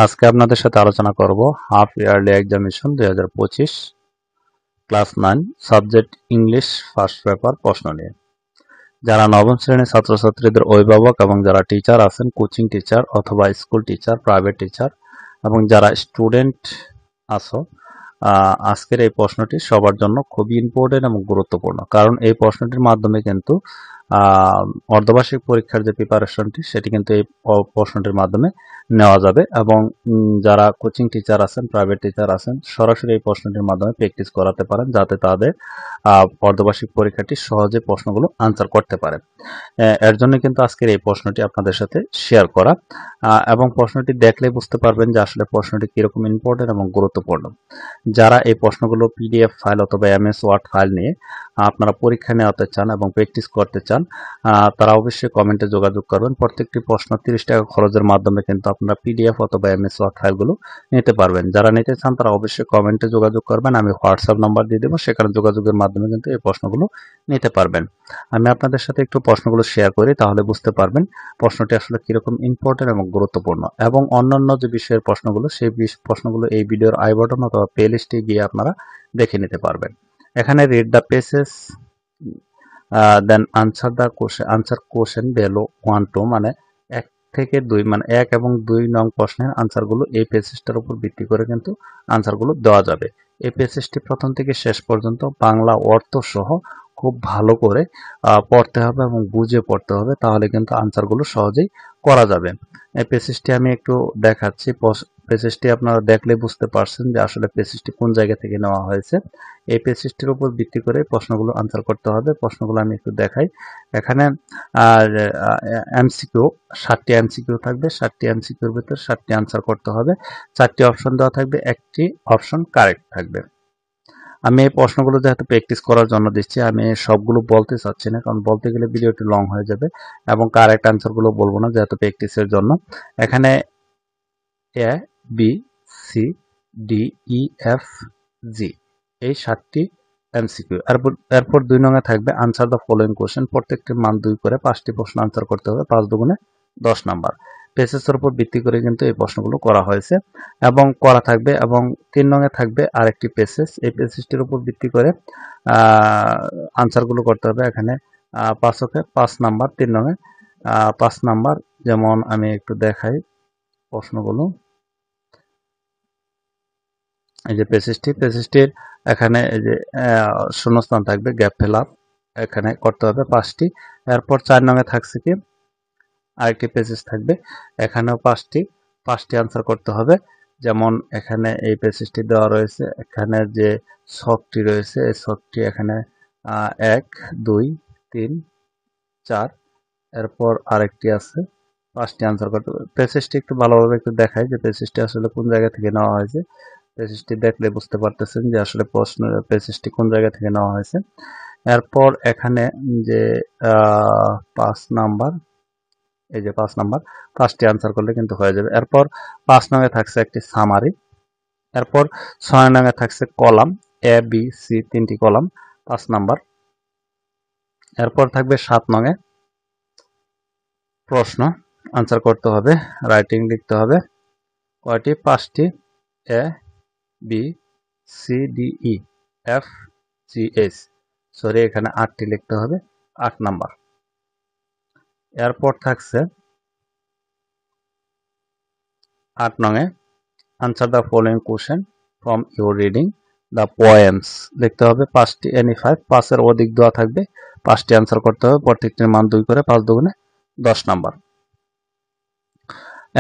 আজকে আপনাদের সাথে আলোচনা করব half yearly examination 2025 class 9 subject English first paper প্রশ্ন নিয়ে। যারা নবম শ্রেণীর ছাত্রছাত্রীদের অভিভাবক এবং যারা টিচার আছেন, কোচিং টিচার অথবা স্কুল টিচার, প্রাইভেট টিচার এবং যারা স্টুডেন্ট আছো, আজকের এই প্রশ্নটি সবার জন্য খুবই ইম্পর্টেন্ট এবং গুরুত্বপূর্ণ। কারণ এই প্রশ্নটির মাধ্যমে কিন্তু অর্ধবার্ষিক পরীক্ষার যে প্রিপারেশনটি সেটি কিন্তু এই প্রশ্নটির মাধ্যমে নেওয়া যাবে এবং যারা কোচিং টিচার আছেন, প্রাইভেট টিচার আছেন, সরাসরি এই প্রশ্নটির মাধ্যমে প্র্যাকটিস করাতে পারেন যাতে তাদের অর্ধবার্ষিক পরীক্ষাটি সহজে প্রশ্নগুলো আনসার করতে পারে। এর জন্য কিন্তু আজকের এই প্রশ্নটি আপনাদের সাথে শেয়ার করা এবং প্রশ্নটি দেখলে বুঝতে পারবেন যে আসলে প্রশ্নটি কিরকম ইম্পর্টেন্ট এবং গুরুত্বপূর্ণ। যারা এই প্রশ্নগুলো পিডিএফ ফাইল অথবা এমএস ওয়ার্ড ফাইল নিয়ে আপনারা পরীক্ষা নেওয়াতে চান এবং প্র্যাকটিস করতে চান, তারা অবশ্যই কমেন্টে যোগাযোগ করবেন। প্রত্যেকটি প্রশ্ন 30 টাকা খরচের মাধ্যমে কিন্তু আপনারা পিডিএফ অথবা এমএস ওয়ার্ড ফাইলগুলো নিতে পারবেন। যারা নিতে চান তারা অবশ্যই কমেন্টে যোগাযোগ করবেন। আমি হোয়াটসঅ্যাপ নাম্বার দিয়ে দেবো, সেখানে যোগাযোগের মাধ্যমে কিন্তু এই প্রশ্নগুলো নিতে পারবেন। আমি আপনাদের সাথে একটু প্রশ্নগুলো শেয়ার করি, তাহলে বুঝতে পারবেন প্রশ্নটি আসলে কিরকম ইম্পর্টেন্ট এবং গুরুত্বপূর্ণ। এবং অন্যান্য যে বিষয়ের প্রশ্নগুলো, সেই প্রশ্নগুলো এই ভিডিওর আই বাটন অথবা প্লে লিস্টে গিয়ে আপনারা দেখে নিতে পারবেন। এখানে read the pages then answer question below 1-2, মানে 1 থেকে 2, মানে 1 এবং 2 নং প্রশ্নের আনসারগুলো এই পেজেসটার উপর ভিত্তি করে কিন্তু আনসারগুলো দেওয়া যাবে। এই পেজেসটি প্রথম থেকে শেষ পর্যন্ত বাংলা অর্থ সহ খুব ভালো করে পড়তে হবে এবং বুঝে পড়তে হবে, তাহলে কিন্তু আনসারগুলো সহজেই করা যাবে। এই পেজেসটি আমি একটু দেখাচ্ছি। পেজেসটি আপনারা দেখলে বুঝতে পারছেন যে আসলে পেজেসটি কোন জায়গা থেকে নেওয়া হয়েছে। এই পেজেসটির উপর ভিত্তি করে প্রশ্নগুলো আনসার করতে হবে। প্রশ্নগুলো আমি একটু দেখাই। এখানে এমসিকিউ 7টি এমসিকিউ থাকবে। 7টি এমসিকিউর ভিতর 7টি আনসার করতে হবে। 4টি অপশন দেওয়া থাকবে, একটি অপশন কারেক্ট থাকবে। আমি এই প্রশ্নগুলো যেহেতু প্র্যাকটিস করার জন্য দিচ্ছি, আমি সবগুলো বলতে চাচ্ছি না, কারণ বলতে গেলে ভিডিওটি লং হয়ে যাবে এবং কারেক্ট আনসারগুলো বলবো না যেহেতু প্র্যাকটিসের জন্য। এখানে এ, B, C, D, E, F, জি এই 7টি এমসিকিউ। এরপর 2 নং এ থাকবে আনসার দ্য ফলোইং কোশ্চেন। প্রত্যেকটির মান 2 করে 5টি প্রশ্ন আনসার করতে হবে। 5 দুগুণে 10 নাম্বার। পেজেসের উপর ভিত্তি করে কিন্তু এই প্রশ্নগুলো করা হয়েছে এবং করা থাকবে। এবং 3 নং এ থাকবে আরেকটি পেজেস। এই পেজেসটির উপর ভিত্তি করে আনসারগুলো করতে হবে। এখানে 5 নাম্বার, 3 নং এ 5 নাম্বার। যেমন আমি একটু দেখাই প্রশ্নগুলো। এই যে পেজেসটির এখানে এই যে শূন্যস্থান থাকবে, গ্যাপ ফিল আপ এখানে করতে হবে 5টি। এরপর 4 নং এ থাকছে কি আরেকটি পেজেস থাকবে, এখানেও 5টি আনসার করতে হবে। যেমন এখানে এই পেজেসটি দেওয়া রয়েছে, এখানে যে ছকটি রয়েছে এই ছকটি এখানে 1, 2, 3, 4, এরপর আরেকটি আছে, 5টি আনসার করতে হবে। পেজেসটি একটু ভালোভাবে একটু দেখাই যে পেজেসটি আসলে কোন জায়গা থেকে নেওয়া হয়েছে। পেজেসটি দেখলে বুঝতে পারতেছেন যে আসলে পেজেসটি কোন জায়গা থেকে নেওয়া হয়েছে। এরপর এখানে যে 5 নাম্বার, এই যে 5 নাম্বার, 5টি আনসার করলে কিন্তু হয়ে যাবে। এরপর 5 নং-এ থাকছে একটি সামারি। এরপর 6 নং-এ থাকছে কলাম, এ, বি, সি 3টি কলাম, 5 নাম্বার। এরপর থাকবে 7 নং-এ প্রশ্ন, আনসার করতে হবে, রাইটিং লিখতে হবে। কয়টি? 5টি। A, B, C, D, E, F, G, H, sorry এখানে 8টি লিখতে হবে, 8 নাম্বার। এরপর থাকছে 8 নং-এ answer the following question from your reading the poems লিখতে হবে 5টি। এনি 5 অধিক দেওয়া থাকবে, 5টি আনসার করতে হবে। প্রত্যেকটির মান 2 করে, 5 দুগুণে 10 নাম্বার।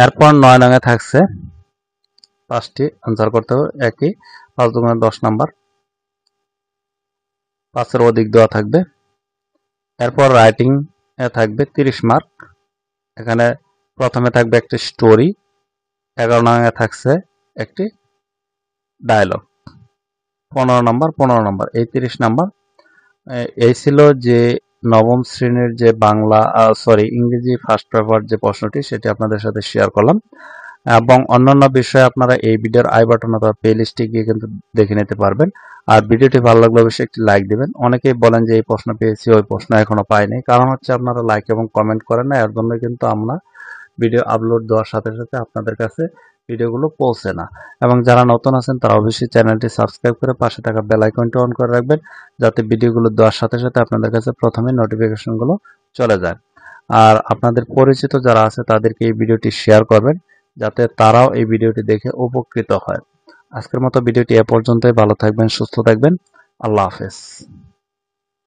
এরপর 9 নং-এ থাকছে 5টি আনসার করতে হবে, একই, 5 দুগুণে 10 নাম্বার। 5 অধিক দেওয়া থাকবে। এরপর রাইটিং এ থাকবে 30 মার্ক। এখানে প্রথমে থাকবে একটি স্টোরি, 11 নং-এ থাকছে একটি ডায়লগ, 15 নাম্বার, এই 30 নাম্বার। এই ছিল যে নবম শ্রেণীর যে বাংলা ইংরেজি ফার্স্ট পেপার যে প্রশ্নটি, সেটি আপনাদের সাথে শেয়ার করলাম। এবং অন্যান্য বিষয়ে আপনারা এই ভিডিওর আই বাটন অথবা প্লে লিস্টে গিয়ে কিন্তু দেখে নিতে পারবেন। আর ভিডিওটি ভালো লাগলে অবশ্যই একটি লাইক দিবেন। অনেকেই বলেন যে এই প্রশ্ন পেয়েছি, ওই প্রশ্ন এখনো পাইনি, কারণ হচ্ছে আপনারা লাইক এবং কমেন্ট করেন না। এর জন্য কিন্তু আমরা ভিডিও আপলোড দেওয়ার সাথে সাথে আপনাদের কাছে ভিডিওগুলো পৌঁছে না। এবং যারা নতুন আছেন তারা অবশ্যই চ্যানেলটি সাবস্ক্রাইব করে পাশে থাকা বেল আইকনটি অন করে রাখবেন, যাতে ভিডিওগুলো দেওয়ার সাথে সাথে আপনাদের কাছে প্রথমে নোটিফিকেশনগুলো চলে যায়। আর আপনাদের পরিচিত যারা আছে তাদেরকে এই ভিডিওটি শেয়ার করবেন, যাতে তারাও এই ভিডিওটি দেখে উপকৃত হয়। আজকের মতো ভিডিওটি এ পর্যন্তই। ভালো থাকবেন, সুস্থ থাকবেন। আল্লাহ হাফেজ।